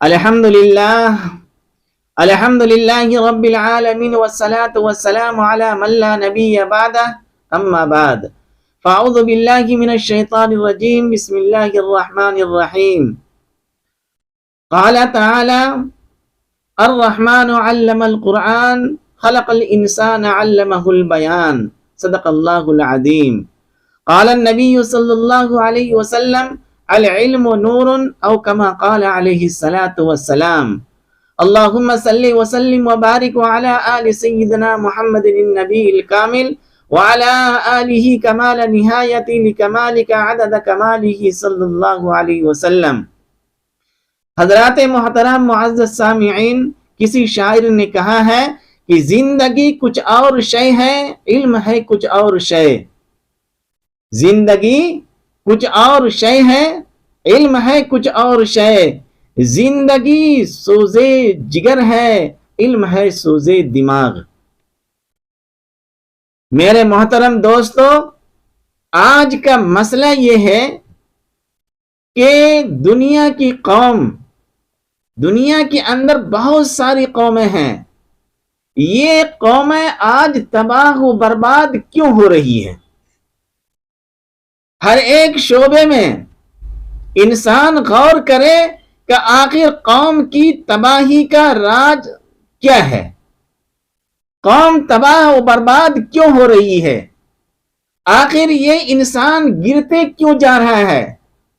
الحمدللہ الحمدللہ رب العالمین والصلاة والسلام علی من لا نبی بعدہ اما بعد فاعوذ باللہ من الشیطان الرجیم بسم اللہ الرحمن الرحیم قال تعالی الرحمن علم القرآن خلق الانسان علمہ البیان صدق اللہ العظیم قال النبی صلی اللہ علیہ وسلم العلم نور او کما قال علیہ الصلاة والسلام اللہم صلی وسلم وبارک وعلی آل سیدنا محمد النبی الکامل وعلی آلہ کمال نہایت لکمالک عدد کمالہ صلی اللہ علیہ وسلم۔ حضرات محترم معزز سامعین، کسی شاعر نے کہا ہے کہ زندگی کچھ اور شے ہے، علم ہے کچھ اور شے۔ زندگی کچھ اور شے ہے، علم ہے کچھ اور شے۔ زندگی سوزے جگر ہے، علم ہے سوزے دماغ۔ میرے محترم دوستو، آج کا مسئلہ یہ ہے کہ دنیا کے اندر بہت ساری قومیں ہیں۔ یہ قومیں آج تباہ و برباد کیوں ہو رہی ہیں؟ ہر ایک شعبے میں انسان غور کرے کہ آخر قوم کی تباہی کا راز کیا ہے؟ قوم تباہ و برباد کیوں ہو رہی ہے؟ آخر یہ انسان گرتے کیوں جا رہا ہے؟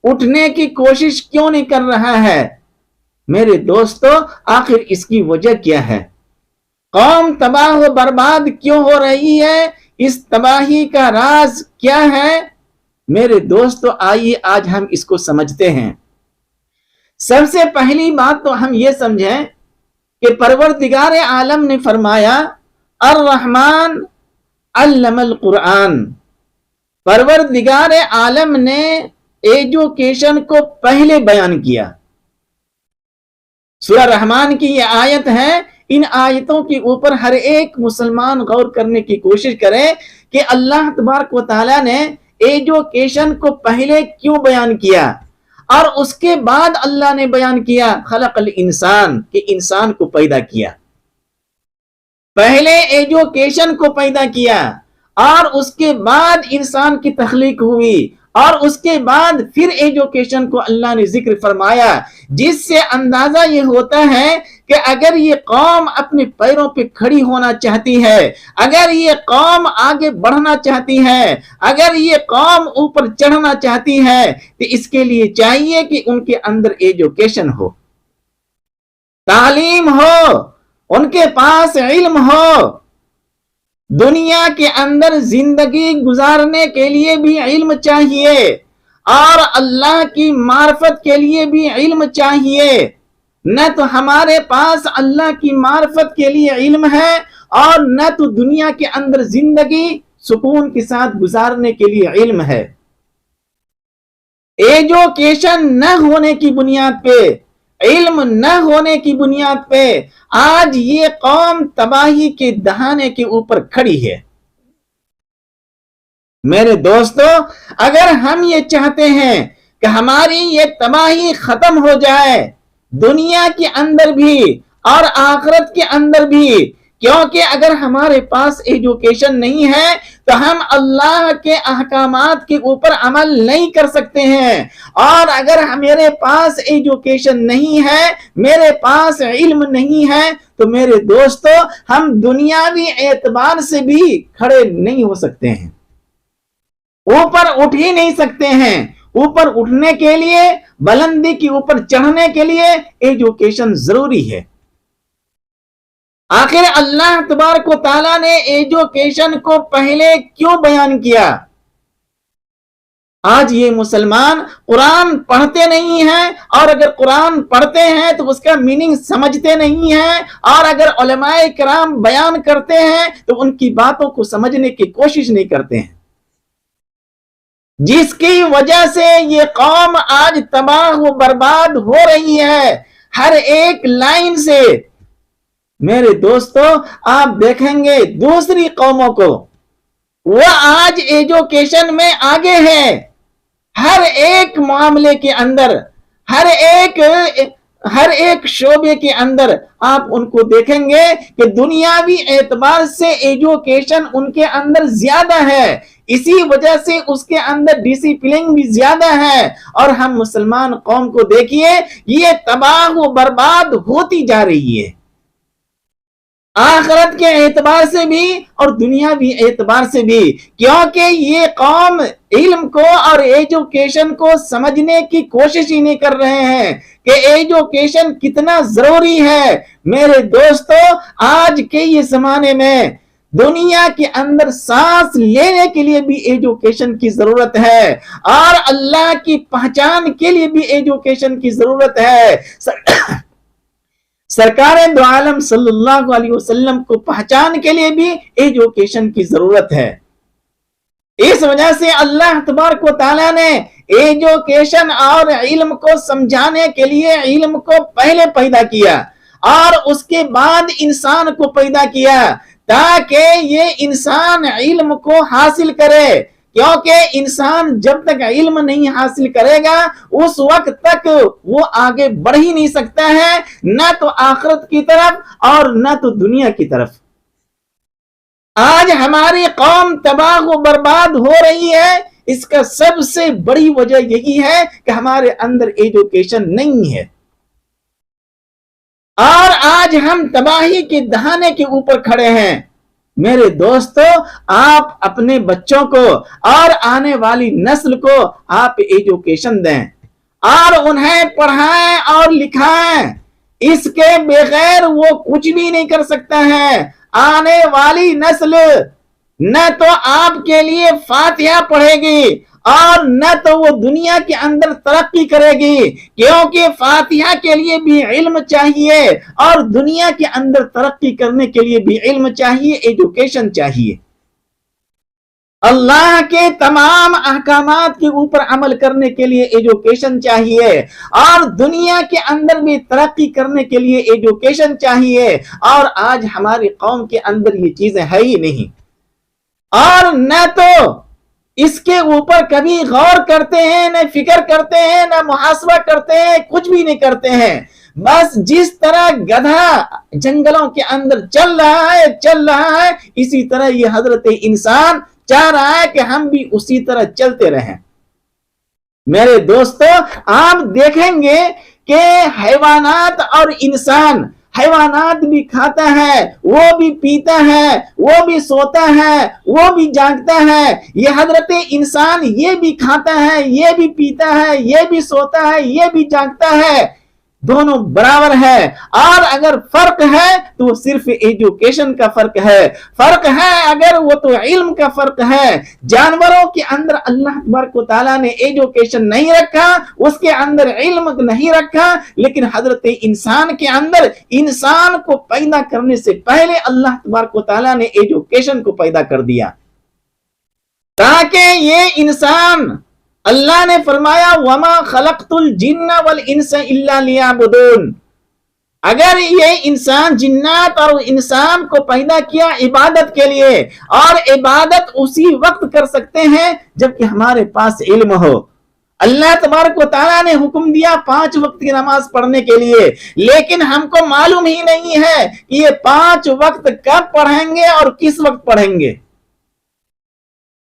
اٹھنے کی کوشش کیوں نہیں کر رہا ہے؟ میرے دوستو، آخر اس کی وجہ کیا ہے؟ قوم تباہ و برباد کیوں ہو رہی ہے؟ اس تباہی کا راز کیا ہے؟ میرے دوستو، آئیے آج ہم اس کو سمجھتے ہیں۔ سب سے پہلی بات تو ہم یہ سمجھیں کہ پروردگار عالم نے فرمایا الرحمن علم القرآن۔ پروردگار عالم نے ایجوکیشن کو پہلے بیان کیا۔ سورہ رحمان کی یہ آیت ہے، ان آیتوں کے اوپر ہر ایک مسلمان غور کرنے کی کوشش کرے کہ اللہ تبارک و تعالیٰ نے ایجوکیشن کو پہلے کیوں بیان کیا، اور اس کے بعد اللہ نے بیان کیا خلق الانسان، کہ انسان کو پیدا کیا۔ پہلے ایجوکیشن کو پیدا کیا اور اس کے بعد انسان کی تخلیق ہوئی، اور اس کے بعد پھر ایجوکیشن کو اللہ نے ذکر فرمایا، جس سے اندازہ یہ ہوتا ہے کہ اگر یہ قوم اپنے پیروں پہ کھڑی ہونا چاہتی ہے، اگر یہ قوم آگے بڑھنا چاہتی ہے، اگر یہ قوم اوپر چڑھنا چاہتی ہے، تو اس کے لیے چاہیے کہ ان کے اندر ایجوکیشن ہو، تعلیم ہو، ان کے پاس علم ہو۔ دنیا کے اندر زندگی گزارنے کے لیے بھی علم چاہیے، اور اللہ کی معرفت کے لیے بھی علم چاہیے۔ نہ تو ہمارے پاس اللہ کی معرفت کے لیے علم ہے، اور نہ تو دنیا کے اندر زندگی سکون کے ساتھ گزارنے کے لیے علم ہے۔ ایجوکیشن نہ ہونے کی بنیاد پہ، علم نہ ہونے کی بنیاد پہ آج یہ قوم تباہی کے دہانے کے اوپر کھڑی ہے۔ میرے دوستو، اگر ہم یہ چاہتے ہیں کہ ہماری یہ تباہی ختم ہو جائے، دنیا کے اندر بھی اور آخرت کے اندر بھی، کیونکہ اگر ہمارے پاس ایجوکیشن نہیں ہے تو ہم اللہ کے احکامات کے اوپر عمل نہیں کر سکتے ہیں، اور اگر میرے پاس ایجوکیشن نہیں ہے، میرے پاس علم نہیں ہے، تو میرے دوستو ہم دنیاوی اعتبار سے بھی کھڑے نہیں ہو سکتے ہیں، اوپر اٹھ ہی نہیں سکتے ہیں۔ اوپر اٹھنے کے لیے، بلندی کے اوپر چڑھنے کے لیے ایجوکیشن ضروری ہے۔ آخر اللہ تبارک و تعالیٰ نے ایجوکیشن کو پہلے کیوں بیان کیا؟ آج یہ مسلمان قرآن پڑھتے نہیں ہیں، اور اگر قرآن پڑھتے ہیں تو اس کا میننگ سمجھتے نہیں ہیں، اور اگر علماء کرام بیان کرتے ہیں تو ان کی باتوں کو سمجھنے کی کوشش نہیں کرتے ہیں، جس کی وجہ سے یہ قوم آج تباہ و برباد ہو رہی ہے ہر ایک لائن سے۔ میرے دوستو، آپ دیکھیں گے دوسری قوموں کو، وہ آج ایجوکیشن میں آگے ہیں، ہر ایک معاملے کے اندر، ہر ایک ہر ایک شعبے کے اندر آپ ان کو دیکھیں گے کہ دنیاوی اعتبار سے ایجوکیشن ان کے اندر زیادہ ہے، اسی وجہ سے اس کے اندر ڈسپلن بھی زیادہ ہے۔ اور ہم مسلمان قوم کو دیکھیے، یہ تباہ و برباد ہوتی جا رہی ہے، آخرت کے اعتبار سے بھی اور دنیاوی اعتبار سے بھی، کیونکہ یہ قوم علم کو اور ایجوکیشن کو سمجھنے کی کوشش ہی نہیں کر رہے ہیں کہ ایجوکیشن کتنا ضروری ہے۔ میرے دوستو، آج کے یہ زمانے میں دنیا کے اندر سانس لینے کے لیے بھی ایجوکیشن کی ضرورت ہے، اور اللہ کی پہچان کے لیے بھی ایجوکیشن کی ضرورت ہے۔ سرکار دو عالم صلی اللہ علیہ وسلم کو پہچان کے لیے بھی ایجوکیشن کی ضرورت ہے۔ اس وجہ سے اللہ تبارک و تعالیٰ نے ایجوکیشن اور علم کو سمجھانے کے لیے علم کو پہلے پیدا کیا اور اس کے بعد انسان کو پیدا کیا، تاکہ یہ انسان علم کو حاصل کرے، کیونکہ انسان جب تک علم نہیں حاصل کرے گا اس وقت تک وہ آگے بڑھ ہی نہیں سکتا ہے، نہ تو آخرت کی طرف اور نہ تو دنیا کی طرف۔ آج ہماری قوم تباہ و برباد ہو رہی ہے، اس کا سب سے بڑی وجہ یہی ہے کہ ہمارے اندر ایجوکیشن نہیں ہے، اور آج ہم تباہی کے دہانے کے اوپر کھڑے ہیں۔ میرے دوستو، آپ اپنے بچوں کو اور آنے والی نسل کو آپ ایجوکیشن دیں اور انہیں پڑھائیں اور لکھائیں، اس کے بغیر وہ کچھ بھی نہیں کر سکتا ہے۔ آنے والی نسل نہ تو آپ کے لیے فاتحہ پڑھے گی اور نہ تو وہ دنیا کے اندر ترقی کرے گی، کیونکہ فاتحہ کے لیے بھی علم چاہیے اور دنیا کے اندر ترقی کرنے کے لیے بھی علم چاہیے، ایجوکیشن چاہیے۔ اللہ کے تمام احکامات کے اوپر عمل کرنے کے لیے ایجوکیشن چاہیے، اور دنیا کے اندر بھی ترقی کرنے کے لیے ایجوکیشن چاہیے، اور آج ہماری قوم کے اندر یہ چیزیں ہے ہی نہیں، اور نہ تو اس کے اوپر کبھی غور کرتے ہیں، نہ فکر کرتے ہیں، نہ محاسبہ کرتے ہیں، کچھ بھی نہیں کرتے ہیں۔ بس جس طرح گدھا جنگلوں کے اندر چل رہا ہے اسی طرح یہ حضرت انسان چاہ رہا ہے کہ ہم بھی اسی طرح چلتے رہیں۔ میرے دوستو، آپ دیکھیں گے کہ حیوانات اور انسان، حیوانات بھی کھاتا ہے، وہ بھی پیتا ہے، وہ بھی سوتا ہے، وہ بھی جاگتا ہے، یہ حضرت انسان یہ بھی کھاتا ہے، یہ بھی پیتا ہے، یہ بھی سوتا ہے، یہ بھی جاگتا ہے، دونوں برابر ہے۔ اور اگر فرق ہے تو وہ صرف ایجوکیشن کا فرق ہے، فرق ہے اگر وہ تو علم کا فرق ہے۔ جانوروں کے اندر اللہ تبارک و تعالیٰ نے ایجوکیشن نہیں رکھا، اس کے اندر علم نہیں رکھا، لیکن حضرت انسان کے اندر انسان کو پیدا کرنے سے پہلے اللہ تبارک و تعالیٰ نے ایجوکیشن کو پیدا کر دیا، تاکہ یہ انسان، اللہ نے فرمایا وَمَا خَلَقْتُ الْجِنَّ وَالْإِنسَ إِلَّا لِيَعْبُدُونَ، اگر یہ انسان، جنات اور انسان کو پیدا کیا عبادت کے لیے، اور عبادت اسی وقت کر سکتے ہیں جبکہ ہمارے پاس علم ہو۔ اللہ تبارک و تعالیٰ نے حکم دیا 5 وقت کی نماز پڑھنے کے لیے، لیکن ہم کو معلوم ہی نہیں ہے کہ یہ 5 وقت کب پڑھیں گے اور کس وقت پڑھیں گے۔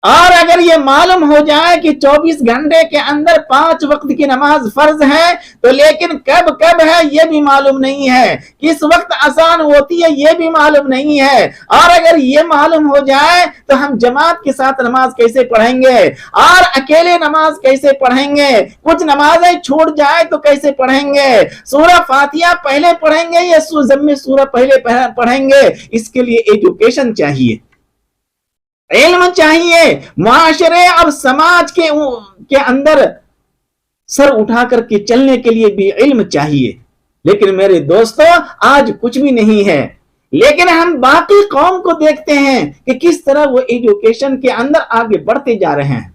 اور اگر یہ معلوم ہو جائے کہ 24 گھنٹے کے اندر 5 وقت کی نماز فرض ہے، تو لیکن کب ہے یہ بھی معلوم نہیں ہے، کس وقت اذان ہوتی ہے یہ بھی معلوم نہیں ہے، اور اگر یہ معلوم ہو جائے تو ہم جماعت کے ساتھ نماز کیسے پڑھیں گے اور اکیلے نماز کیسے پڑھیں گے، کچھ نمازیں چھوٹ جائے تو کیسے پڑھیں گے، سورہ فاتحہ پہلے پڑھیں گے یا ضم سورہ پہلے پڑھیں گے، اس کے لیے ایجوکیشن چاہیے، علم چاہیے۔ معاشرے اور سماج کے اندر سر اٹھا کر کے چلنے کے لیے بھی علم چاہیے، لیکن میرے دوستو آج کچھ بھی نہیں ہے۔ لیکن ہم باقی قوم کو دیکھتے ہیں کہ کس طرح وہ ایجوکیشن کے اندر آگے بڑھتے جا رہے ہیں۔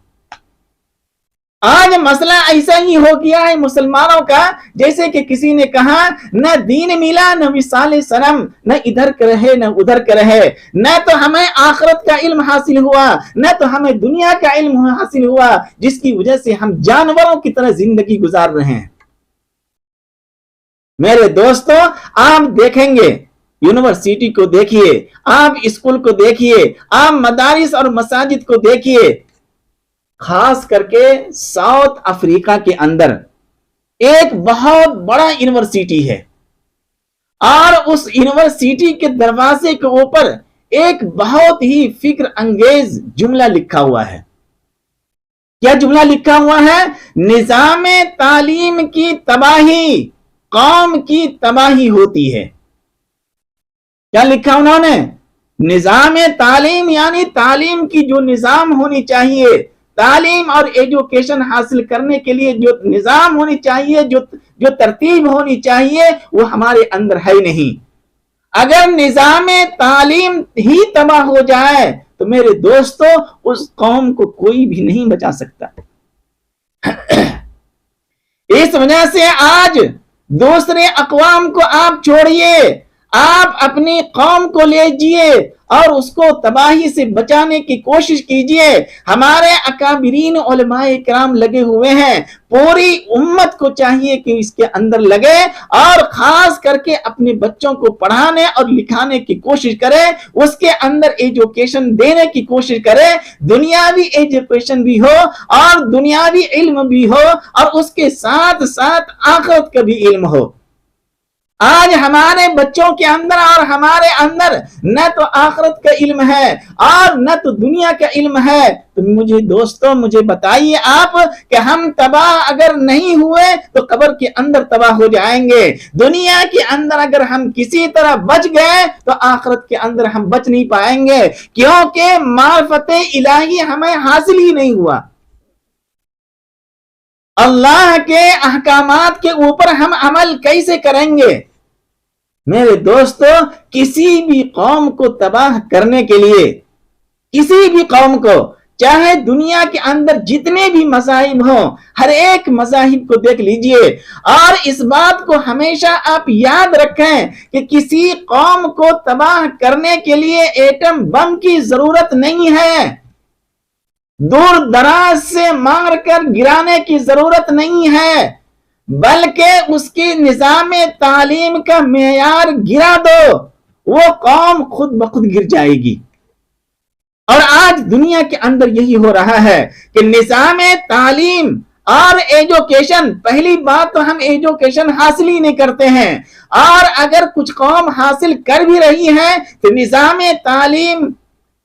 آج مسئلہ ایسا ہی ہو گیا ہے مسلمانوں کا، جیسے کہ کسی نے کہا نہ دین ملا نہ وصال صنم، نہ ادھر کا رہے نہ ادھر کا رہے، نہ تو ہمیں آخرت کا علم حاصل ہوا نہ تو ہمیں دنیا کا علم حاصل ہوا، جس کی وجہ سے ہم جانوروں کی طرح زندگی گزار رہے ہیں۔ میرے دوستوں آپ دیکھیں گے یونیورسٹی کو دیکھیے, آپ اسکول کو دیکھیے, آپ مدارس اور مساجد کو دیکھیے, خاص کر کے ساؤتھ افریقہ کے اندر ایک بہت بڑا یونیورسٹی ہے, اور اس یونیورسٹی کے دروازے کے اوپر ایک بہت ہی فکر انگیز جملہ لکھا ہوا ہے. کیا جملہ لکھا ہوا ہے؟ نظام تعلیم کی تباہی قوم کی تباہی ہوتی ہے. کیا لکھا انہوں نے؟ نظام تعلیم یعنی تعلیم کی جو نظام ہونی چاہیے, تعلیم اور ایجوکیشن حاصل کرنے کے لیے جو نظام ہونی چاہیے, جو ترتیب ہونی چاہیے, وہ ہمارے اندر ہے نہیں. اگر نظام تعلیم ہی تباہ ہو جائے تو میرے دوستو اس قوم کو کوئی بھی نہیں بچا سکتا. اس وجہ سے آج دوسرے اقوام کو آپ چھوڑیے, آپ اپنی قوم کو لے جائیے اور اس کو تباہی سے بچانے کی کوشش کیجئے. ہمارے اکابرین علماء کرام لگے ہوئے ہیں, پوری امت کو چاہیے کہ اس کے اندر لگے اور خاص کر کے اپنے بچوں کو پڑھانے اور لکھانے کی کوشش کرے, اس کے اندر ایجوکیشن دینے کی کوشش کرے, دنیاوی ایجوکیشن بھی ہو اور دنیاوی علم بھی ہو اور اس کے ساتھ ساتھ آخرت کا بھی علم ہو. آج ہمارے بچوں کے اندر اور ہمارے اندر نہ تو آخرت کا علم ہے اور نہ تو دنیا کا علم ہے. تو مجھے بتائیے آپ کہ ہم تباہ اگر نہیں ہوئے تو قبر کے اندر تباہ ہو جائیں گے. دنیا کے اندر اگر ہم کسی طرح بچ گئے تو آخرت کے اندر ہم بچ نہیں پائیں گے, کیونکہ معرفت الہی ہمیں حاصل ہی نہیں ہوا. اللہ کے احکامات کے اوپر ہم عمل کیسے کریں گے؟ میرے دوستو کسی بھی قوم کو تباہ کرنے کے لیے, کسی بھی قوم کو, چاہے دنیا کے اندر جتنے بھی مذاہب ہوں, ہر ایک مذاہب کو دیکھ لیجئے اور اس بات کو ہمیشہ آپ یاد رکھیں کہ کسی قوم کو تباہ کرنے کے لیے ایٹم بم کی ضرورت نہیں ہے, دور دراز سے مار کر گرانے کی ضرورت نہیں ہے, بلکہ اس کی نظام تعلیم کا معیار گرا دو, وہ قوم خود بخود گر جائے گی. اور آج دنیا کے اندر یہی ہو رہا ہے کہ نظام تعلیم اور ایجوکیشن, پہلی بات تو ہم ایجوکیشن حاصل ہی نہیں کرتے ہیں, اور اگر کچھ قوم حاصل کر بھی رہی ہے تو نظام تعلیم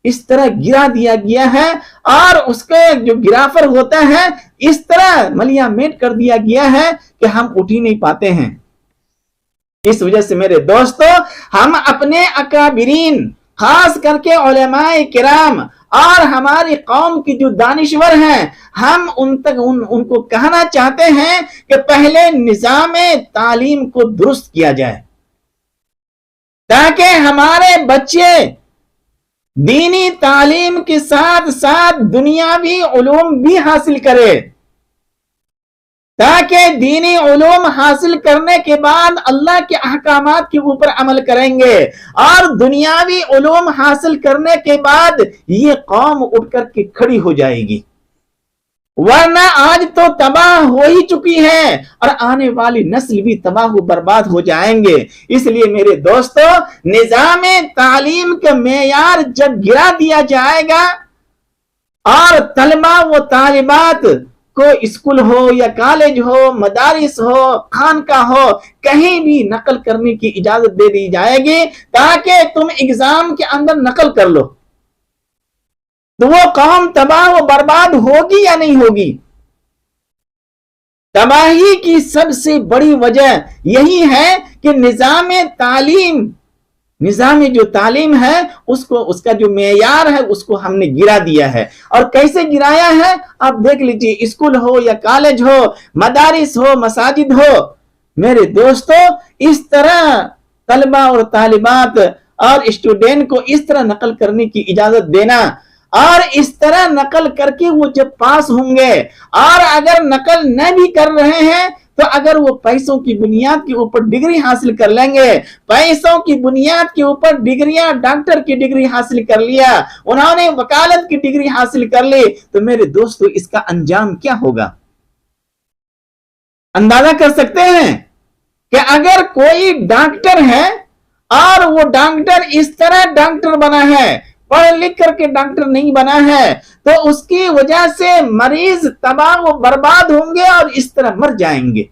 اس طرح گرا دیا گیا ہے اور اس کا جو گرافر ہوتا ہے اس طرح ملیا میٹ کر دیا گیا ہے کہ ہم اٹھ ہی نہیں پاتے ہیں. اس وجہ سے میرے دوستو ہم اپنے اکابرین, خاص کر کے علماء کرام اور ہماری قوم کی جو دانشور ہیں, ہم ان کو کہنا چاہتے ہیں کہ پہلے نظام تعلیم کو درست کیا جائے تاکہ ہمارے بچے دینی تعلیم کے ساتھ ساتھ دنیاوی علوم بھی حاصل کرے, تاکہ دینی علوم حاصل کرنے کے بعد اللہ کے احکامات کے اوپر عمل کریں گے, اور دنیاوی علوم حاصل کرنے کے بعد یہ قوم اٹھ کر کے کھڑی ہو جائے گی. ورنہ آج تو تباہ ہو ہی چکی ہے اور آنے والی نسل بھی تباہ و برباد ہو جائیں گے. اس لیے میرے دوستو نظام تعلیم کا معیار جب گرا دیا جائے گا اور طلبہ و طالبات کو اسکول ہو یا کالج ہو, مدارس ہو, خانقاہ ہو, کہیں بھی نقل کرنے کی اجازت دے دی جائے گی تاکہ تم ایگزام کے اندر نقل کر لو, تو وہ قوم تباہ و برباد ہوگی یا نہیں ہوگی؟ تباہی کی سب سے بڑی وجہ یہی ہے کہ نظام جو تعلیم ہے اس کا جو معیار ہے اس کو ہم نے گرا دیا ہے. اور کیسے گرایا ہے آپ دیکھ لیجئے, اسکول ہو یا کالج ہو, مدارس ہو, مساجد ہو, میرے دوستو اس طرح طلبہ اور طالبات اور اسٹوڈنٹ کو اس طرح نقل کرنے کی اجازت دینا, اور اس طرح نقل کر کے وہ جب پاس ہوں گے, اور اگر نقل نہ بھی کر رہے ہیں تو اگر وہ پیسوں کی بنیاد کے اوپر ڈگری حاصل کر لیں گے, پیسوں کی بنیاد کے اوپر ڈگریاں, ڈاکٹر کی ڈگری حاصل کر لیا, انہوں نے وکالت کی ڈگری حاصل کر لی, تو میرے دوستو اس کا انجام کیا ہوگا؟ اندازہ کر سکتے ہیں؟ کہ اگر کوئی ڈاکٹر ہے اور وہ ڈاکٹر اس طرح ڈاکٹر بنا ہے، پڑھ لکھ کر کے ڈاکٹر نہیں بنا ہے، تو اس کی وجہ سے مریض تباہ و برباد ہوں گے اور اس طرح مر جائیں گے۔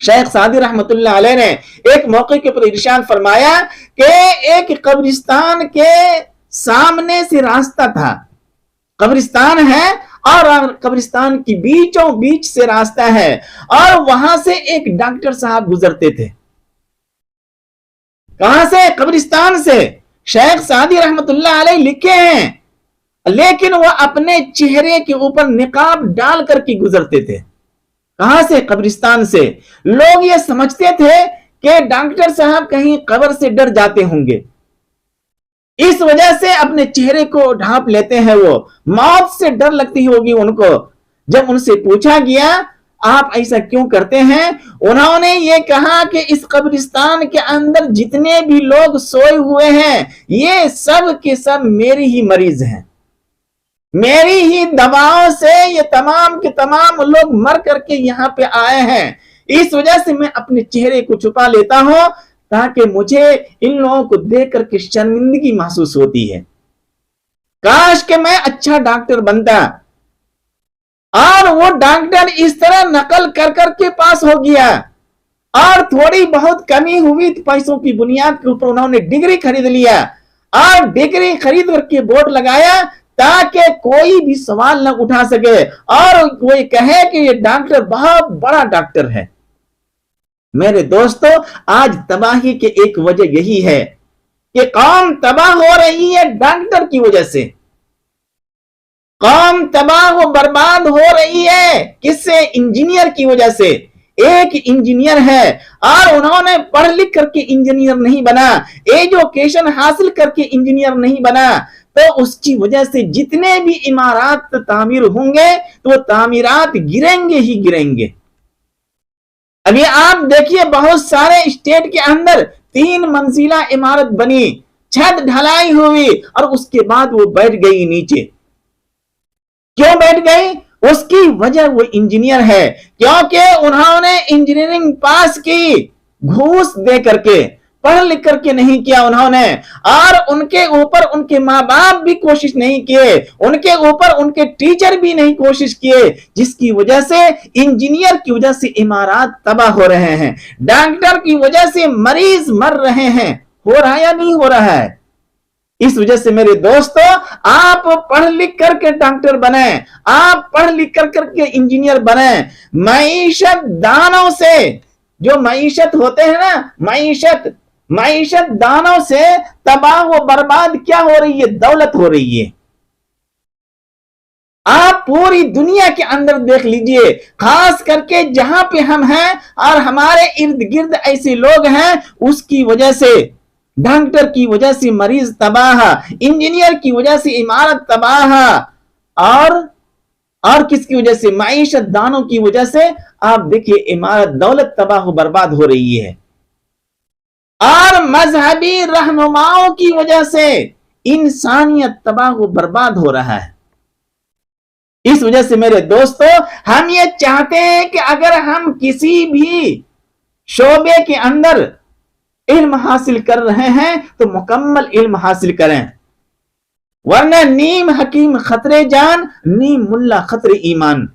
شیخ سعدی رحمت اللہ علیہ نے ایک موقع کے پر ارشاد فرمایا کہ ایک قبرستان کے سامنے سے راستہ تھا، قبرستان ہے اور قبرستان کی بیچوں بیچ سے راستہ ہے، اور وہاں سے ایک ڈاکٹر صاحب گزرتے تھے۔ کہاں سے؟ قبرستان سے۔ شیخ سعدی رحمت اللہ علیہ لکھے ہیں لیکن وہ اپنے چہرے کے اوپر نقاب ڈال کر کے گزرتے تھے۔ کہاں سے؟ قبرستان سے۔ لوگ یہ سمجھتے تھے کہ ڈاکٹر صاحب کہیں قبر سے ڈر جاتے ہوں گے، اس وجہ سے اپنے چہرے کو ڈھانپ لیتے ہیں، وہ موت سے ڈر لگتی ہوگی ان کو۔ جب ان سے پوچھا گیا آپ ایسا کیوں کرتے ہیں، انہوں نے یہ کہا کہ اس قبرستان کے اندر جتنے بھی لوگ سوئے ہوئے ہیں یہ سب کے سب میری ہی مریض ہیں، میری ہی دواؤں سے یہ تمام کے تمام لوگ مر کر کے یہاں پہ آئے ہیں، اس وجہ سے میں اپنے چہرے کو چھپا لیتا ہوں تاکہ مجھے ان لوگوں کو دیکھ کر کے شرمندگی محسوس ہوتی ہے۔ کاش کہ میں اچھا ڈاکٹر بنتا۔ اور وہ ڈاکٹر اس طرح نقل کر کر کے پاس ہو گیا، اور تھوڑی بہت کمی ہوئی تو پیسوں کی بنیاد کے اوپر انہوں نے ڈگری خرید لیا، اور ڈگری خرید کر کے بورڈ لگایا تاکہ کوئی بھی سوال نہ اٹھا سکے اور کوئی کہے کہ یہ ڈاکٹر بہت بڑا ڈاکٹر ہے۔ میرے دوستو، آج تباہی کی ایک وجہ یہی ہے کہ قوم تباہ ہو رہی ہے ڈاکٹر کی وجہ سے۔ قوم تباہ و برباد ہو رہی ہے کس سے؟ انجینئر کی وجہ سے۔ ایک انجینئر ہے اور انہوں نے پڑھ لکھ کر کے انجینئر نہیں بنا، ایجوکیشن حاصل کر کے انجینئر نہیں بنا، تو اس کی وجہ سے جتنے بھی عمارات تعمیر ہوں گے تو وہ تعمیرات گریں گے ہی گریں گے۔ ابھی آپ دیکھیے بہت سارے اسٹیٹ کے اندر 3 منزلہ عمارت بنی، چھت ڈھلائی ہوئی اور اس کے بعد وہ بیٹھ گئی نیچے۔ کیوں بیٹھ گئی؟ اس کی وجہ وہ انجینئر ہے، کیونکہ انہوں نے انجینئرنگ پاس کی گھوس دے کر کے، پڑھ لکھ کر کے نہیں کیا انہوں نے، اور ان کے اوپر ان کے ماں باپ بھی کوشش نہیں کیے، ان کے اوپر ان کے ٹیچر بھی نہیں کوشش کیے، جس کی وجہ سے انجینئر کی وجہ سے عمارات تباہ ہو رہے ہیں، ڈاکٹر کی وجہ سے مریض مر رہے ہیں۔ ہو رہا یا نہیں ہو رہا ہے؟ اس وجہ سے میرے دوستو، آپ پڑھ لکھ کر کے ڈاکٹر بنیں، آپ پڑھ لکھ کر کے انجینئر بنیں۔ معیشت دانوں سے، جو معیشت ہوتے ہیں نا، معیشت دانوں سے تباہ و برباد کیا ہو رہی ہے؟ دولت ہو رہی ہے۔ آپ پوری دنیا کے اندر دیکھ لیجئے، خاص کر کے جہاں پہ ہم ہیں اور ہمارے ارد گرد ایسے لوگ ہیں، اس کی وجہ سے ڈاکٹر کی وجہ سے مریض تباہ، انجینئر کی وجہ سے عمارت تباہ، اور کس کی وجہ سے؟ معیشت دانوں کی وجہ سے آپ دیکھیے عمارت دولت تباہ و برباد ہو رہی ہے، اور مذہبی رہنماؤں کی وجہ سے انسانیت تباہ و برباد ہو رہا ہے۔ اس وجہ سے میرے دوستو، ہم یہ چاہتے ہیں کہ اگر ہم کسی بھی شعبے کے اندر علم حاصل کر رہے ہیں تو مکمل علم حاصل کریں، ورنہ نیم حکیم خطرے جان، نیم ملا خطرے ایمان۔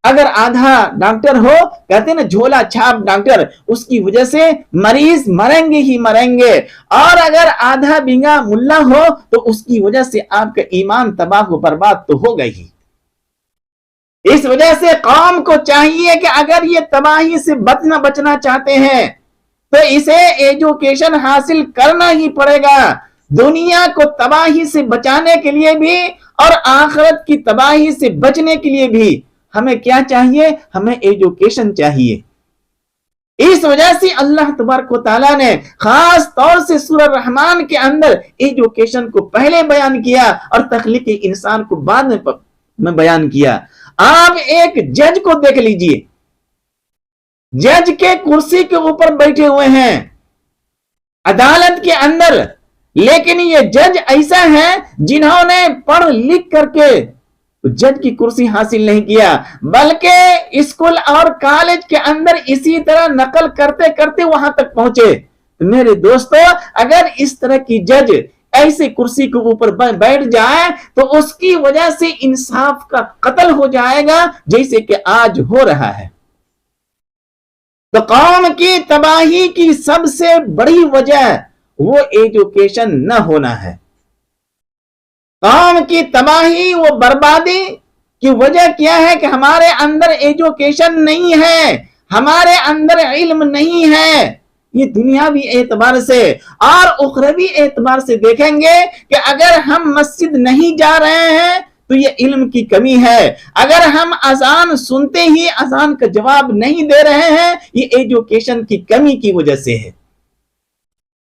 اگر آدھا ڈاکٹر ہو، کہتے ہیں نا جھولا چھاپ ڈاکٹر، اس کی وجہ سے مریض مریں گے ہی مریں گے، اور اگر آدھا بینگا ملا ہو تو اس کی وجہ سے آپ کا ایمان تباہ و برباد تو ہوگا ہی۔ اس وجہ سے قوم کو چاہیے کہ اگر یہ تباہی سے بچنا چاہتے ہیں تو اسے ایجوکیشن حاصل کرنا ہی پڑے گا، دنیا کو تباہی سے بچانے کے لیے بھی اور آخرت کی تباہی سے بچنے کے لیے بھی ہمیں کیا چاہیے؟ ہمیں ایجوکیشن چاہیے۔ اس وجہ سے اللہ تبارک و تعالیٰ نے خاص طور سے سورہ الرحمن کے اندر ایجوکیشن کو پہلے بیان کیا اور تخلیق انسان کو بعد میں بیان کیا۔ آپ ایک جج کو دیکھ لیجئے، جج کے کرسی کے اوپر بیٹھے ہوئے ہیں عدالت کے اندر، لیکن یہ جج ایسا ہے جنہوں نے پڑھ لکھ کر کے جج کی کرسی حاصل نہیں کیا، بلکہ اسکول اور کالج کے اندر اسی طرح نقل کرتے کرتے وہاں تک پہنچے۔ میرے دوستو، اگر اس طرح کی جج ایسے کرسی کے اوپر بیٹھ جائے تو اس کی وجہ سے انصاف کا قتل ہو جائے گا، جیسے کہ آج ہو رہا ہے۔ تو قوم کی تباہی کی سب سے بڑی وجہ وہ ایجوکیشن نہ ہونا ہے۔ قوم کی تباہی و بربادی کی وجہ کیا ہے کہ ہمارے اندر ایجوکیشن نہیں ہے، ہمارے اندر علم نہیں ہے۔ یہ دنیاوی اعتبار سے اور اخروی اعتبار سے دیکھیں گے کہ اگر ہم مسجد نہیں جا رہے ہیں تو یہ علم کی کمی ہے، اگر ہم اذان سنتے ہی اذان کا جواب نہیں دے رہے ہیں یہ ایجوکیشن کی کمی کی وجہ سے ہے۔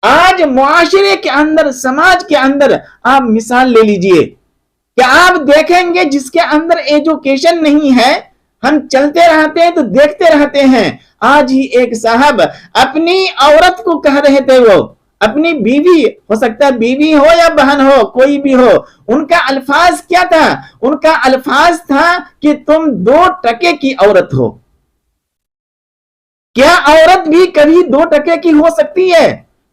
آج معاشرے کے اندر، سماج کے اندر آپ مثال لے لیجئے کہ آپ دیکھیں گے جس کے اندر ایجوکیشن نہیں ہے، ہم چلتے رہتے ہیں تو دیکھتے رہتے ہیں۔ آج ہی ایک صاحب اپنی عورت کو کہہ رہے تھے، وہ اپنی بیوی، ہو سکتا ہے بیوی ہو یا بہن ہو، کوئی بھی ہو، ان کا الفاظ کیا تھا؟ ان کا الفاظ تھا کہ تم 2 ٹکے کی عورت ہو۔ کیا عورت بھی کبھی 2 ٹکے کی ہو سکتی ہے؟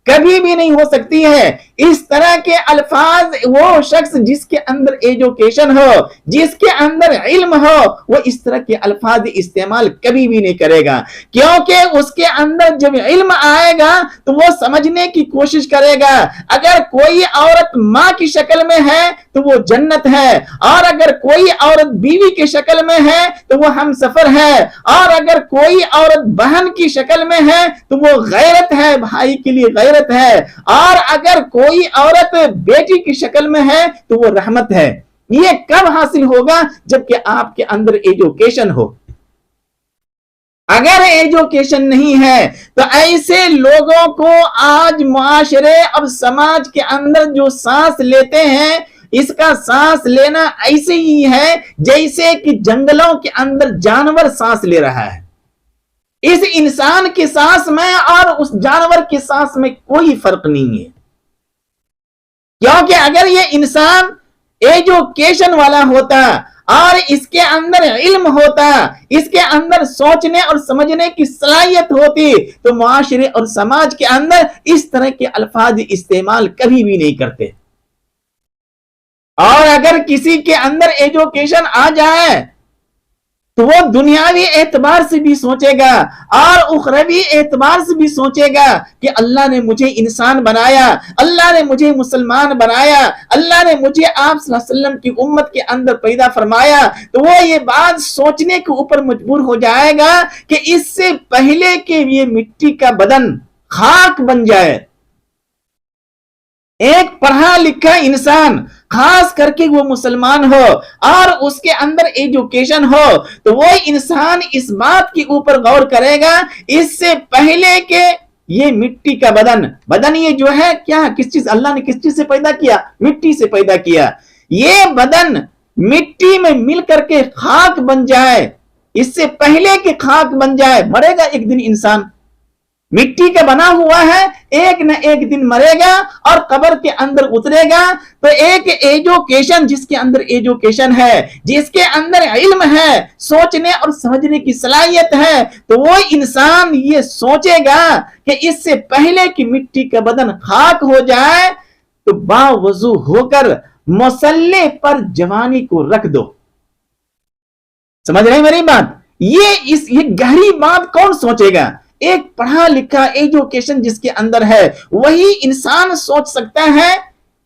کبھی بھی نہیں ہو سکتی ہے۔ اس طرح کے الفاظ وہ شخص جس کے اندر ایجوکیشن ہو، جس کے اندر علم ہو، وہ اس طرح کے الفاظ استعمال کبھی بھی نہیں کرے گا، کیونکہ اس کے اندر جب علم آئے گا تو وہ سمجھنے کی کوشش کرے گا۔ اگر کوئی عورت ماں کی شکل میں ہے تو وہ جنت ہے، اور اگر کوئی عورت بیوی کی شکل میں ہے تو وہ ہم سفر ہے، اور اگر کوئی عورت بہن کی شکل میں ہے تو وہ غیرت ہے، بھائی کے لیے غیرت ہے، اور اگر کوئی عورت بیٹی کی شکل میں ہے تو وہ رحمت ہے۔ یہ کب حاصل ہوگا؟ جبکہ آپ کے اندر ایجوکیشن ہو۔ اگر ایجوکیشن نہیں ہے تو ایسے لوگوں کو آج معاشرے اور سماج کے اندر جو سانس لیتے ہیں، اس کا سانس لینا ایسے ہی ہے جیسے کہ جنگلوں کے اندر جانور سانس لے رہا ہے۔ اس انسان کی سانس میں اور اس جانور کی سانس میں کوئی فرق نہیں ہے، کیونکہ اگر یہ انسان ایجوکیشن والا ہوتا اور اس کے اندر علم ہوتا، اس کے اندر سوچنے اور سمجھنے کی صلاحیت ہوتی تو معاشرے اور سماج کے اندر اس طرح کے الفاظ استعمال کبھی بھی نہیں کرتے۔ اور اگر کسی کے اندر ایجوکیشن آ جائے تو وہ دنیاوی اعتبار سے بھی سوچے گا اور اخروی اعتبار سے بھی سوچے گا کہ اللہ نے مجھے انسان بنایا، اللہ نے مجھے مسلمان بنایا، اللہ نے مجھے آپ صلی اللہ علیہ وسلم کی امت کے اندر پیدا فرمایا، تو وہ یہ بات سوچنے کے اوپر مجبور ہو جائے گا کہ اس سے پہلے کہ یہ مٹی کا بدن خاک بن جائے، ایک پڑھا لکھا انسان، خاص کر کے وہ مسلمان ہو اور اس کے اندر ایجوکیشن ہو، تو وہ انسان اس بات کے اوپر غور کرے گا اس سے پہلے کہ یہ مٹی کا بدن یہ جو ہے کیا، کس چیز اللہ نے کس چیز سے پیدا کیا؟ مٹی سے پیدا کیا۔ یہ بدن مٹی میں مل کر کے خاک بن جائے، اس سے پہلے کہ خاک بن جائے، مرے گا ایک دن انسان، مٹی کا بنا ہوا ہے، ایک نہ ایک دن مرے گا اور قبر کے اندر اترے گا۔ تو ایک ایجوکیشن، جس کے اندر ایجوکیشن ہے، جس کے اندر علم ہے، سوچنے اور سمجھنے کی صلاحیت ہے، تو وہ انسان یہ سوچے گا کہ اس سے پہلے کہ مٹی کا بدن خاک ہو جائے تو باوضو ہو کر مصلی پر جوانی کو رکھ دو۔ سمجھ رہے ہیں میری بات؟ یہ گہری بات کون سوچے گا؟ ایک پڑھا لکھا ایجوکیشن جس کے اندر ہے وہی انسان سوچ سکتا ہے۔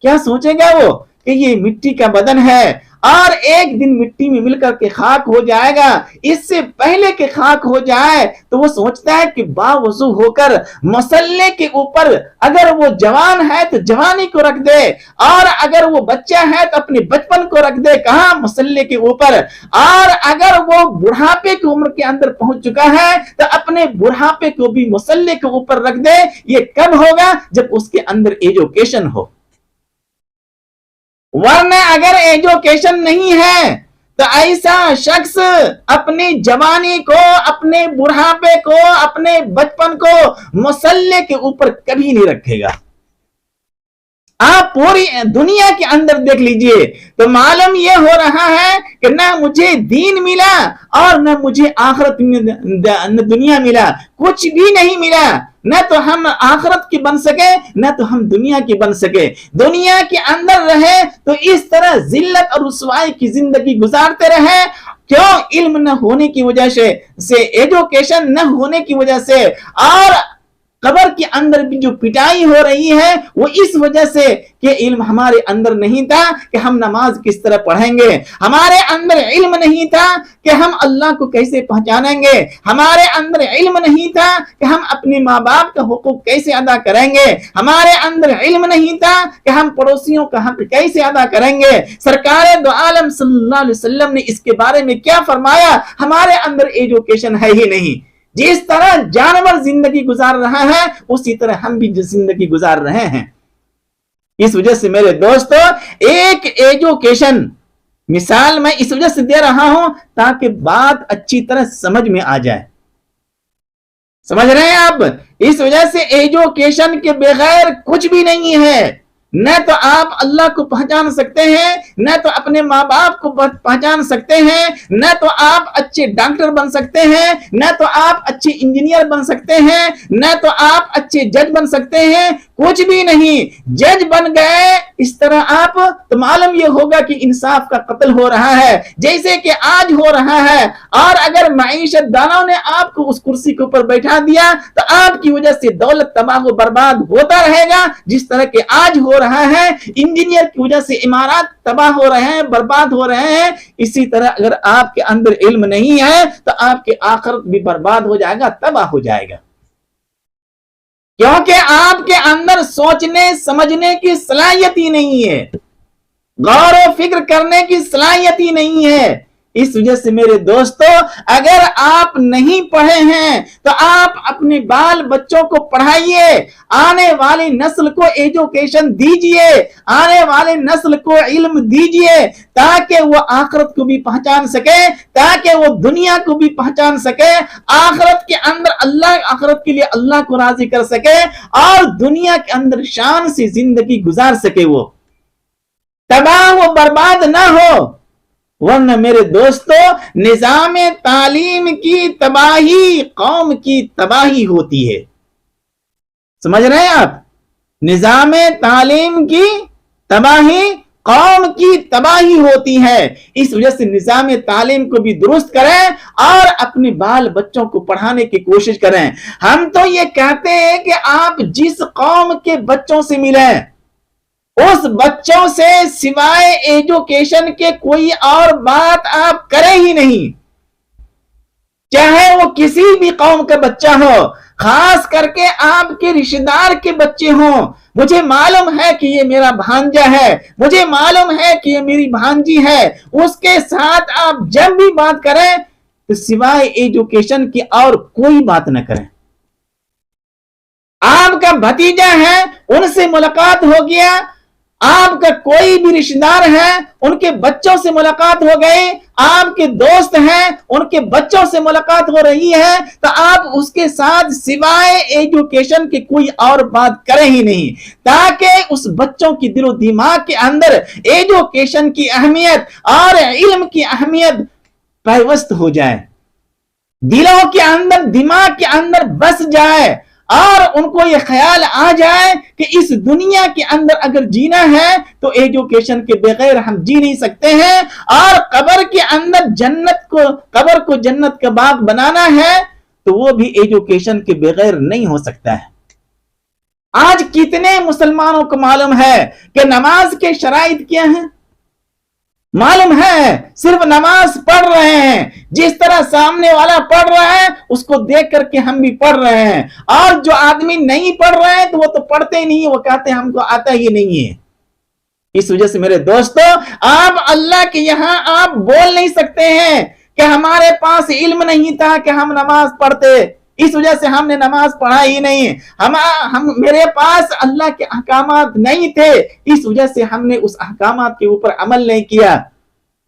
کیا سوچے گا وہ؟ کہ یہ مٹی کا بدن ہے اور ایک دن مٹی میں مل کر کے خاک ہو جائے گا، اس سے پہلے کہ خاک ہو جائے تو وہ سوچتا ہے کہ باوضو ہو کر مصلی کے اوپر اگر وہ جوان ہے تو جوانی کو رکھ دے، اور اگر وہ بچہ ہے تو اپنے بچپن کو رکھ دے، کہاں؟ مصلی کے اوپر، اور اگر وہ بڑھاپے کی عمر کے اندر پہنچ چکا ہے تو اپنے بڑھاپے کو بھی مصلی کے اوپر رکھ دے۔ یہ کب ہوگا؟ جب اس کے اندر ایجوکیشن ہو، ورنہ اگر ایجوکیشن نہیں ہے تو ایسا شخص اپنی جوانی کو، اپنے بڑھاپے کو، اپنے بچپن کو مصلی کے اوپر کبھی نہیں رکھے گا۔ آپ پوری دنیا کے اندر دیکھ لیجئے تو معلوم یہ ہو رہا ہے کہ نہ مجھے دین ملا اور نہ مجھے آخرت نہ دنیا ملا، کچھ بھی نہیں ملا، نہ تو ہم آخرت کی بن سکے نہ تو ہم دنیا کی بن سکے، دنیا کے اندر رہے تو اس طرح ذلت اور رسوائی کی زندگی گزارتے رہے۔ کیوں؟ علم نہ ہونے کی وجہ سے ایجوکیشن نہ ہونے کی وجہ سے، اور قبر کے اندر بھی جو پٹائی ہو رہی ہے وہ اس وجہ سے کہ علم ہمارے اندر نہیں تھا کہ ہم نماز کس طرح پڑھیں گے، ہمارے اندر علم نہیں تھا کہ ہم اللہ کو کیسے پہچانیں گے، ہمارے اندر علم نہیں تھا کہ ہم اپنے ماں باپ کا حقوق کیسے ادا کریں گے، ہمارے اندر علم نہیں تھا کہ ہم پڑوسیوں کا حق کیسے ادا کریں گے۔ سرکار دو عالم صلی اللہ علیہ وسلم نے اس کے بارے میں کیا فرمایا؟ ہمارے اندر ایجوکیشن ہے ہی نہیں۔ جس طرح جانور زندگی گزار رہا ہے اسی طرح ہم بھی زندگی گزار رہے ہیں۔ اس وجہ سے میرے دوستو، ایک ایجوکیشن مثال میں اس وجہ سے دے رہا ہوں تاکہ بات اچھی طرح سمجھ میں آ جائے۔ سمجھ رہے ہیں آپ؟ اس وجہ سے ایجوکیشن کے بغیر کچھ بھی نہیں ہے۔ نہ تو آپ اللہ کو پہچان سکتے ہیں، نہ تو اپنے ماں باپ کو پہچان سکتے ہیں، نہ تو آپ اچھے ڈاکٹر بن سکتے ہیں، نہ تو آپ اچھے انجینئر بن سکتے ہیں، نہ تو آپ اچھے جج بن سکتے ہیں، کچھ بھی نہیں۔ جج بن گئے اس طرح آپ تو معلوم یہ ہوگا کہ انصاف کا قتل ہو رہا ہے جیسے کہ آج ہو رہا ہے، اور اگر معیشت دانوں نے آپ کو اس کرسی کے اوپر بیٹھا دیا تو آپ کی وجہ سے دولت تباہ و برباد ہوتا رہے گا، جس طرح کہ آج ہو رہا ہے۔ انجینئر کی وجہ سے عمارات تباہ ہو رہے ہیں، برباد ہو رہے ہیں، اسی طرح اگر آپ کے اندر علم نہیں ہے تو آپ کی آخرت بھی برباد ہو جائے گا، تباہ ہو جائے گا، کیونکہ آپ کے اندر سوچنے سمجھنے کی صلاحیت ہی نہیں ہے، غور و فکر کرنے کی صلاحیت ہی نہیں ہے۔ اس وجہ سے میرے دوستو، اگر آپ نہیں پڑھے ہیں تو آپ اپنے بال بچوں کو پڑھائیے، آنے والی نسل کو ایجوکیشن دیجئے، آنے والی نسل کو علم دیجئے، تاکہ وہ آخرت کو بھی پہچان سکے، تاکہ وہ دنیا کو بھی پہچان سکے، آخرت کے اندر آخرت کے لیے اللہ کو راضی کر سکے، اور دنیا کے اندر شان سے زندگی گزار سکے، وہ تباہ و برباد نہ ہو۔ ورنہ میرے دوستو، نظام تعلیم کی تباہی قوم کی تباہی ہوتی ہے۔ سمجھ رہے ہیں آپ؟ نظام تعلیم کی تباہی قوم کی تباہی ہوتی ہے۔ اس وجہ سے نظام تعلیم کو بھی درست کریں اور اپنے بال بچوں کو پڑھانے کی کوشش کریں۔ ہم تو یہ کہتے ہیں کہ آپ جس قوم کے بچوں سے ملیں، اس بچوں سے سوائے ایجوکیشن کے کوئی اور بات آپ کریں ہی نہیں، چاہے وہ کسی بھی قوم کا بچہ ہو، خاص کر کے آپ کے رشتہ دار کے بچے ہوں۔ مجھے معلوم ہے کہ یہ میرا بھانجا ہے، مجھے معلوم ہے کہ یہ میری بھانجی ہے، اس کے ساتھ آپ جب بھی بات کریں تو سوائے ایجوکیشن کی اور کوئی بات نہ کریں۔ آپ کا بھتیجا ہے، ان سے ملاقات ہو گیا، آپ کا کوئی بھی رشتہ دار ہے، ان کے بچوں سے ملاقات ہو گئی، آپ کے دوست ہیں، ان کے بچوں سے ملاقات ہو رہی ہے، تو آپ اس کے ساتھ سوائے ایجوکیشن کے کوئی اور بات کریں ہی نہیں، تاکہ اس بچوں کی دل و دماغ کے اندر ایجوکیشن کی اہمیت اور علم کی اہمیت پیوست ہو جائے، دلوں کے اندر دماغ کے اندر بس جائے، اور ان کو یہ خیال آ جائے کہ اس دنیا کے اندر اگر جینا ہے تو ایجوکیشن کے بغیر ہم جی نہیں سکتے ہیں، اور قبر کے اندر قبر کو جنت کا باغ بنانا ہے تو وہ بھی ایجوکیشن کے بغیر نہیں ہو سکتا ہے۔ آج کتنے مسلمانوں کو معلوم ہے کہ نماز کے شرائط کیا ہیں؟ معلوم ہے، صرف نماز پڑھ رہے ہیں، جس طرح سامنے والا پڑھ رہا ہے اس کو دیکھ کر کے ہم بھی پڑھ رہے ہیں، اور جو آدمی نہیں پڑھ رہے ہیں تو وہ تو پڑھتے ہی نہیں، وہ کہتے ہیں ہم کو آتا ہی نہیں ہے۔ اس وجہ سے میرے دوستو، آپ اللہ کے یہاں آپ بول نہیں سکتے ہیں کہ ہمارے پاس علم نہیں تھا کہ ہم نماز پڑھتے، اس وجہ سے ہم نے نماز پڑھا ہی نہیں، میرے پاس اللہ کے احکامات نہیں تھے، اس وجہ سے ہم نے اس احکامات کے اوپر عمل نہیں کیا۔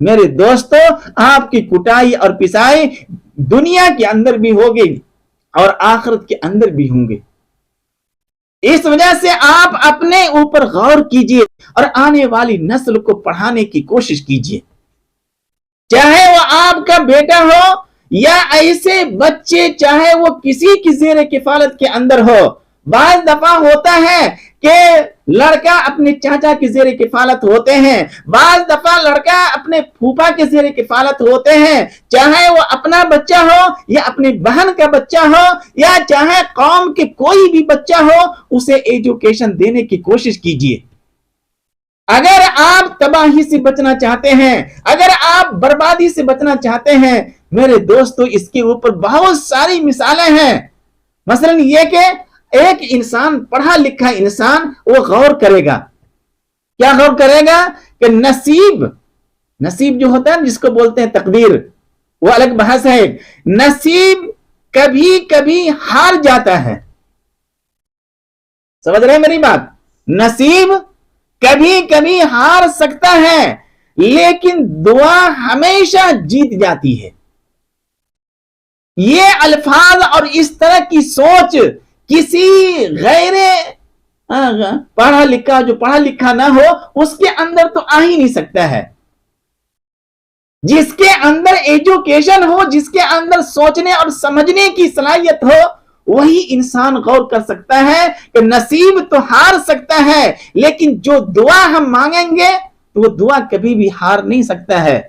میرے دوستو، آپ کی کٹائی اور پسائی دنیا کے اندر بھی ہوگی اور آخرت کے اندر بھی ہوں گے۔ اس وجہ سے آپ اپنے اوپر غور کیجئے اور آنے والی نسل کو پڑھانے کی کوشش کیجئے، چاہے وہ آپ کا بیٹا ہو یا ایسے بچے چاہے وہ کسی کی زیر کفالت کے اندر ہو۔ بعض دفعہ ہوتا ہے کہ لڑکا اپنے چاچا کی زیر کفالت ہوتے ہیں، بعض دفعہ لڑکا اپنے پھوپھا کے زیر کفالت ہوتے ہیں، چاہے وہ اپنا بچہ ہو یا اپنی بہن کا بچہ ہو یا چاہے قوم کے کوئی بھی بچہ ہو، اسے ایجوکیشن دینے کی کوشش کیجیے۔ اگر آپ تباہی سے بچنا چاہتے ہیں، اگر آپ بربادی سے بچنا چاہتے ہیں، میرے دوستو اس کے اوپر بہت ساری مثالیں ہیں۔ مثلا یہ کہ ایک انسان، پڑھا لکھا انسان، وہ غور کرے گا، کیا غور کرے گا کہ نصیب جو ہوتا ہے جس کو بولتے ہیں تقدیر، وہ الگ بحث ہے۔ نصیب کبھی کبھی ہار جاتا ہے، سمجھ رہے ہیں میری بات؟ نصیب کبھی کبھی ہار سکتا ہے لیکن دعا ہمیشہ جیت جاتی ہے۔ یہ الفاظ اور اس طرح کی سوچ کسی غیر پڑھا لکھا نہ ہو اس کے اندر تو آ ہی نہیں سکتا ہے۔ جس کے اندر ایجوکیشن ہو، جس کے اندر سوچنے اور سمجھنے کی صلاحیت ہو، وہی انسان غور کر سکتا ہے کہ نصیب تو ہار سکتا ہے لیکن جو دعا ہم مانگیں گے تو وہ دعا کبھی بھی ہار نہیں سکتا ہے۔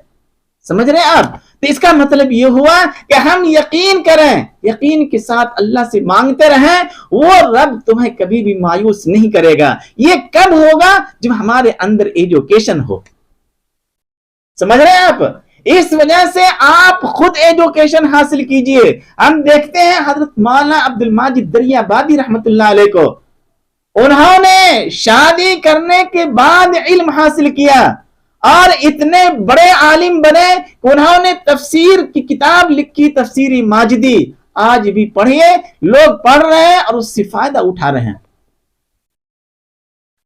سمجھ رہے ہیں آپ؟ تو اس کا مطلب یہ ہوا کہ ہم یقین کریں، یقین کے ساتھ اللہ سے مانگتے رہیں، وہ رب تمہیں کبھی بھی مایوس نہیں کرے گا۔ یہ کب ہوگا؟ جب ہمارے اندر ایجوکیشن ہو۔ سمجھ رہے ہیں آپ؟ اس وجہ سے آپ خود ایجوکیشن حاصل کیجئے۔ ہم دیکھتے ہیں حضرت مولانا عبد الماجد دریابادی رحمت اللہ علیہ کو، انہوں نے شادی کرنے کے بعد علم حاصل کیا اور اتنے بڑے عالم بنے کہ انہوں نے تفسیر کی کتاب لکھی، تفسیر ماجدی۔ آج بھی پڑھیے، لوگ پڑھ رہے ہیں اور اس سے فائدہ اٹھا رہے ہیں۔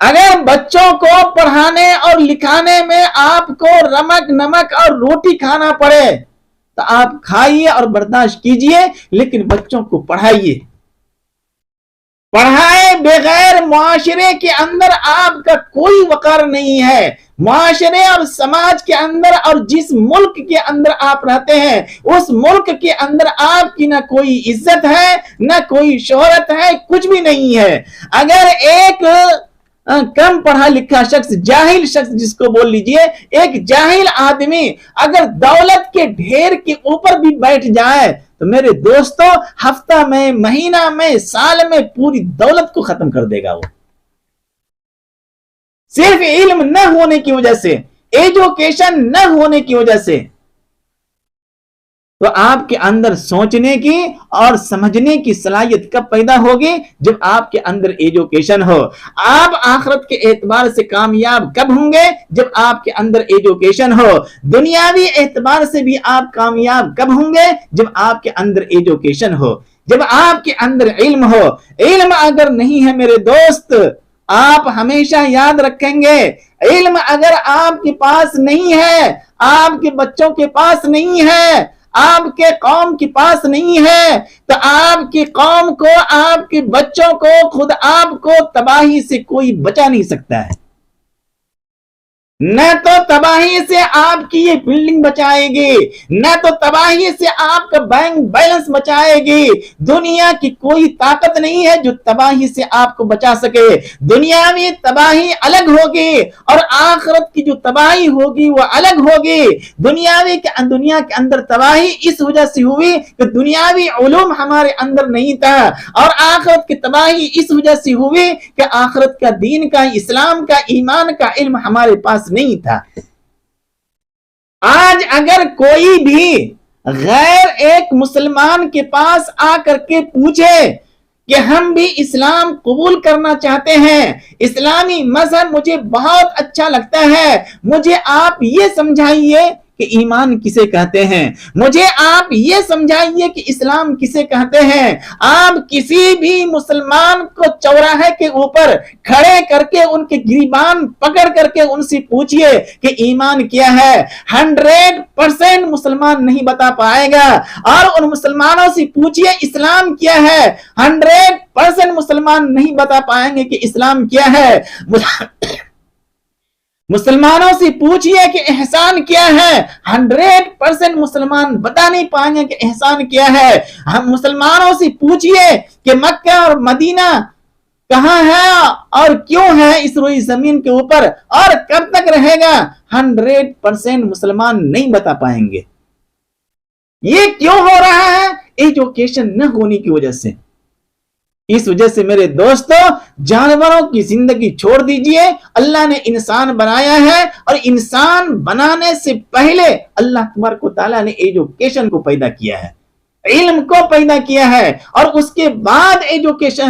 اگر بچوں کو پڑھانے اور لکھانے میں آپ کو رمک نمک اور روٹی کھانا پڑے تو آپ کھائیے اور برداشت کیجئے، لیکن بچوں کو پڑھائیے۔ پڑھائے بغیر معاشرے کے اندر آپ کا کوئی وقار نہیں ہے۔ معاشرے اور سماج کے اندر اور جس ملک کے اندر آپ رہتے ہیں اس ملک کے اندر آپ کی نہ کوئی عزت ہے نہ کوئی شہرت ہے، کچھ بھی نہیں ہے۔ اگر ایک کم پڑھا لکھا شخص، جاہل شخص جس کو بول لیجئے، ایک جاہل آدمی اگر دولت کے ڈھیر کے اوپر بھی بیٹھ جائے تو میرے دوستو ہفتہ میں، مہینہ میں، سال میں پوری دولت کو ختم کر دے گا۔ وہ صرف علم نہ ہونے کی وجہ سے، ایجوکیشن نہ ہونے کی وجہ سے۔ تو آپ کے اندر سوچنے کی اور سمجھنے کی صلاحیت کب پیدا ہوگی؟ جب آپ کے اندر ایجوکیشن ہو۔ آپ آخرت کے اعتبار سے کامیاب کب ہوں گے؟ جب آپ کے اندر ایجوکیشن ہو۔ دنیاوی اعتبار سے بھی آپ کامیاب کب ہوں گے؟ جب آپ کے اندر ایجوکیشن ہو، جب آپ کے اندر علم ہو۔ علم اگر نہیں ہے میرے دوست، آپ ہمیشہ یاد رکھیں گے، علم اگر آپ کے پاس نہیں ہے، آپ کے بچوں کے پاس نہیں ہے، آپ کے قوم کے پاس نہیں ہے، تو آپ کی قوم کو، آپ کے بچوں کو، خود آپ کو تباہی سے کوئی بچا نہیں سکتا ہے۔ نہ تو تباہی سے آپ کی یہ بلڈنگ بچائے گی، نہ تو تباہی سے آپ کا بینک بیلنس بچائے گی۔ دنیا کی کوئی طاقت نہیں ہے جو تباہی سے آپ کو بچا سکے۔ دنیاوی تباہی الگ ہوگی اور آخرت کی جو تباہی ہوگی وہ الگ ہوگی۔ دنیا کے اندر تباہی اس وجہ سے ہوئی کہ دنیاوی علوم ہمارے اندر نہیں تھا، اور آخرت کی تباہی اس وجہ سے ہوئی کہ آخرت کا، دین کا، اسلام کا، ایمان کا علم ہمارے پاس نہیں تھا۔ آج اگر کوئی بھی غیر ایک مسلمان کے پاس آ کر کے پوچھے کہ ہم بھی اسلام قبول کرنا چاہتے ہیں، اسلامی مذہب مجھے بہت اچھا لگتا ہے، مجھے آپ یہ سمجھائیے کہ ایمان کسے کہتے ہیں، مجھے آپ یہ سمجھائیے کہ اسلام کسے کہتے ہیں، آپ کسی بھی مسلمان کو چوراہے کے اوپر کھڑے کر کے ان کے گریبان پکڑ کر کے ان سے پوچھئے کہ ایمان کیا ہے، 100% مسلمان نہیں بتا پائے گا۔ اور ان مسلمانوں سے پوچھئے اسلام کیا ہے، 100% مسلمان مسلمان نہیں بتا پائیں گے کہ اسلام کیا ہے۔ مسلمانوں سے پوچھئے کہ احسان کیا ہے، 100% مسلمان بتا نہیں پائیں گے کہ احسان کیا ہے۔ ہم مسلمانوں سے پوچھئے کہ مکہ اور مدینہ کہاں ہے اور کیوں ہے اس روئی زمین کے اوپر اور کب تک رہے گا، 100% مسلمان نہیں بتا پائیں گے۔ یہ کیوں ہو رہا ہے؟ ایجوکیشن نہ ہونے کی وجہ سے۔ اس وجہ سے میرے دوستو، جانوروں کی زندگی چھوڑ دیجئے، اللہ نے انسان بنایا ہے، اور انسان بنانے سے پہلے اللہ تبارک و تعالیٰ نے ایجوکیشن کو پیدا کیا ہے، علم کو پیدا کیا ہے، اور اس کے بعد ایجوکیشن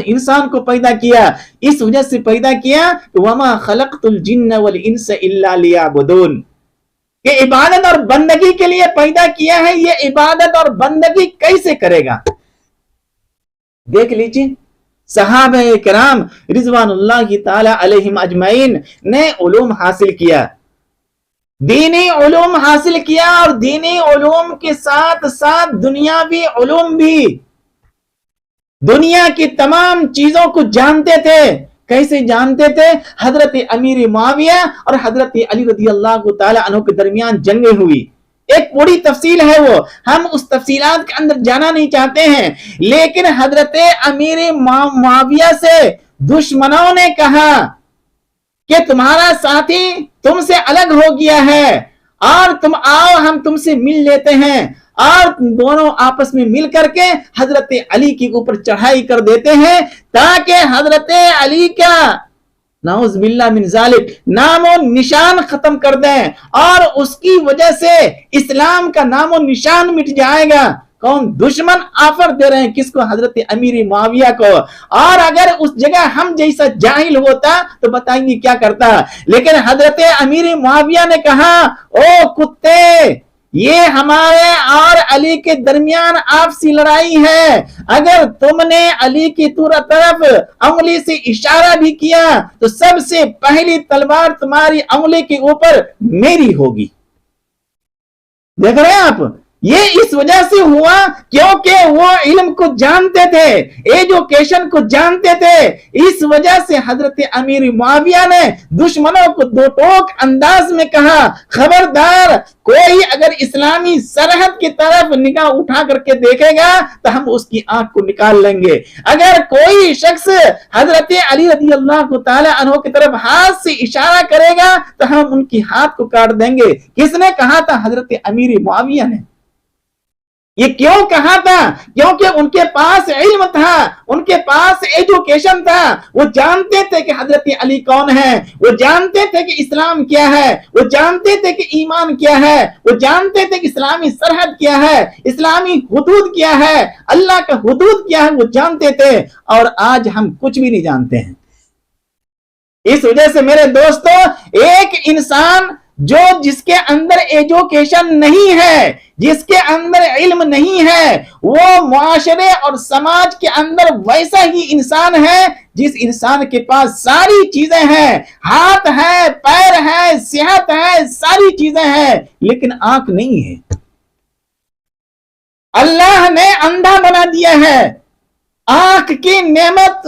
انسان کو پیدا کیا۔ اس وجہ سے پیدا کیا کہ وَمَا خَلَقْتُ الْجِنَّ وَالْإِنسَ إِلَّا لِيَعْبُدُونَ، کہ عبادت اور بندگی کے لیے پیدا کیا ہے۔ یہ عبادت اور بندگی کیسے کرے گا؟ دیکھ لیجئے، صحابہ کرام رضوان اللہ تعالی علیہم اجمعین نے علوم حاصل کیا، دینی علوم حاصل کیا، اور دینی علوم کے ساتھ ساتھ دنیاوی علوم بھی، دنیا کی تمام چیزوں کو جانتے تھے۔ کیسے جانتے تھے؟ حضرت امیر معاویہ اور حضرت علی رضی اللہ تعالی عنہ کے درمیان جنگیں ہوئی، ایک بڑی تفصیل ہے، وہ ہم اس تفصیلات کے اندر جانا نہیں چاہتے ہیں، لیکن حضرت امیر معاویہ سے دشمنوں نے کہا کہ تمہارا ساتھی تم سے الگ ہو گیا ہے، اور تم آؤ ہم تم سے مل لیتے ہیں، اور دونوں آپس میں مل کر کے حضرت علی کے اوپر چڑھائی کر دیتے ہیں، تاکہ حضرت علی کا نعوذ باللہ من ذالک نام و نشان ختم کر دیں، اور اس کی وجہ سے اسلام کا نام و نشان مٹ جائے گا۔ کون؟ دشمن آفر دے رہے ہیں، کس کو؟ حضرت امیر معاویہ کو۔ اور اگر اس جگہ ہم جیسا جاہل ہوتا تو بتائیں گے کیا کرتا، لیکن حضرت امیر معاویہ نے کہا او کتے، یہ ہمارے اور علی کے درمیان آپسی لڑائی ہے، اگر تم نے علی کی طرف انگلی سے اشارہ بھی کیا تو سب سے پہلی تلوار تمہاری انگلی کے اوپر میری ہوگی۔ دیکھ رہے ہیں آپ، یہ اس وجہ سے ہوا کیونکہ وہ علم کو جانتے تھے، ایجوکیشن کو جانتے تھے۔ اس وجہ سے حضرت امیر معاویہ نے دشمنوں کو دو ٹوک انداز میں کہا، خبردار کوئی اگر اسلامی سرحد کی طرف نگاہ اٹھا کر کے دیکھے گا تو ہم اس کی آنکھ کو نکال لیں گے، اگر کوئی شخص حضرت علی رضی اللہ تعالی عنہ کی طرف ہاتھ سے اشارہ کرے گا تو ہم ان کی ہاتھ کو کاٹ دیں گے۔ کس نے کہا تھا؟ حضرت امیر معاویہ نے۔ یہ کیوں کہا تھا؟ کیونکہ ان کے پاس علم تھا، ان کے پاس ایجوکیشن تھا، وہ جانتے تھے کہ حضرت علی کون ہے، وہ جانتے تھے کہ اسلام کیا ہے، وہ جانتے تھے کہ ایمان کیا ہے، وہ جانتے تھے کہ اسلامی سرحد کیا ہے، اسلامی حدود کیا ہے، اللہ کا حدود کیا ہے، وہ جانتے تھے۔ اور آج ہم کچھ بھی نہیں جانتے ہیں۔ اس وجہ سے میرے دوستو، ایک انسان جس کے اندر ایجوکیشن نہیں ہے، جس کے اندر علم نہیں ہے، وہ معاشرے اور سماج کے اندر ویسا ہی انسان ہے جس انسان کے پاس ساری چیزیں ہیں، ہاتھ ہے، پیر ہے، صحت ہے، ساری چیزیں ہیں، لیکن آنکھ نہیں ہے۔ اللہ نے اندھا بنا دیا ہے، آنکھ کی نعمت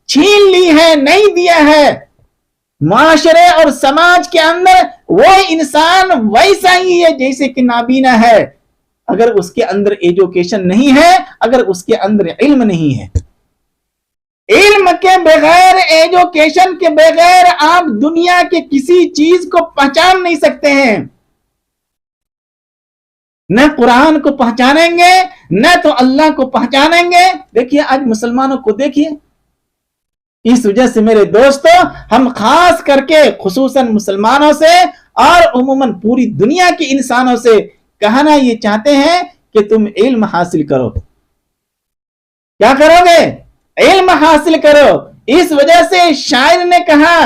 چھین لی ہے، نہیں دیا ہے۔ معاشرے اور سماج کے اندر وہ انسان ویسا ہی ہے جیسے کہ نابینا ہے، اگر اس کے اندر ایجوکیشن نہیں ہے، اگر اس کے اندر علم نہیں ہے۔ علم کے بغیر، ایجوکیشن کے بغیر آپ دنیا کے کسی چیز کو پہچان نہیں سکتے ہیں، نہ قرآن کو پہچانیں گے، نہ تو اللہ کو پہچانیں گے۔ دیکھیے آج مسلمانوں کو دیکھیے۔ اس وجہ سے میرے دوستو، ہم خاص کر کے خصوصاً مسلمانوں سے اور عموماً پوری دنیا کے انسانوں سے کہنا یہ چاہتے ہیں کہ تم علم حاصل کرو۔ کیا کرو گے؟ علم حاصل کرو۔ اس وجہ سے شاعر نے کہا،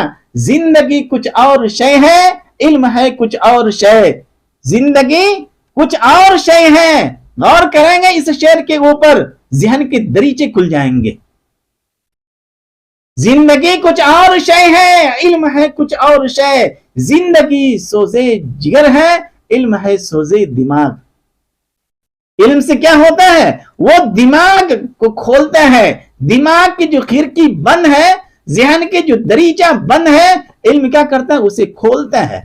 زندگی کچھ اور شے ہے، علم ہے کچھ اور شے۔ زندگی کچھ اور شے ہے، غور کریں گے اس شعر کے اوپر، ذہن کے دریچے کھل جائیں گے۔ زندگی کچھ اور شے ہے، علم ہے کچھ اور شے۔ زندگی سوزے جگر ہے، علم ہے سوزے دماغ۔ علم سے کیا ہوتا ہے؟ وہ دماغ کو کھولتا ہے، دماغ کی جو کھڑکی بند ہے، ذہن کے جو دریچہ بند ہے، علم کیا کرتا ہے؟ اسے کھولتا ہے۔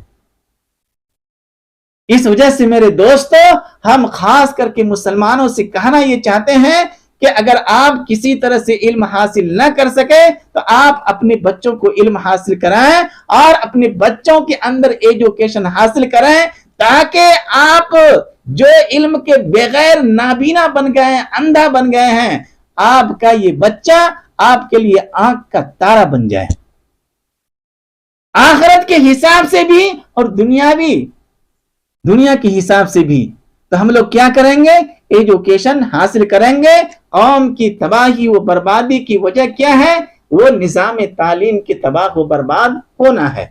اس وجہ سے میرے دوستو، ہم خاص کر کے مسلمانوں سے کہنا یہ چاہتے ہیں کہ اگر آپ کسی طرح سے علم حاصل نہ کر سکے تو آپ اپنے بچوں کو علم حاصل کرائیں اور اپنے بچوں کے اندر ایجوکیشن حاصل کریں، تاکہ آپ جو علم کے بغیر نابینا بن گئے ہیں، اندھا بن گئے ہیں، آپ کا یہ بچہ آپ کے لیے آنکھ کا تارا بن جائے، آخرت کے حساب سے بھی اور دنیا کے حساب سے بھی۔ تو ہم لوگ کیا کریں گے؟ ایجوکیشن حاصل کریں گے۔ قوم کی تباہی و بربادی کی وجہ کیا ہے؟ وہ نظام تعلیم کے تباہ و برباد ہونا ہے۔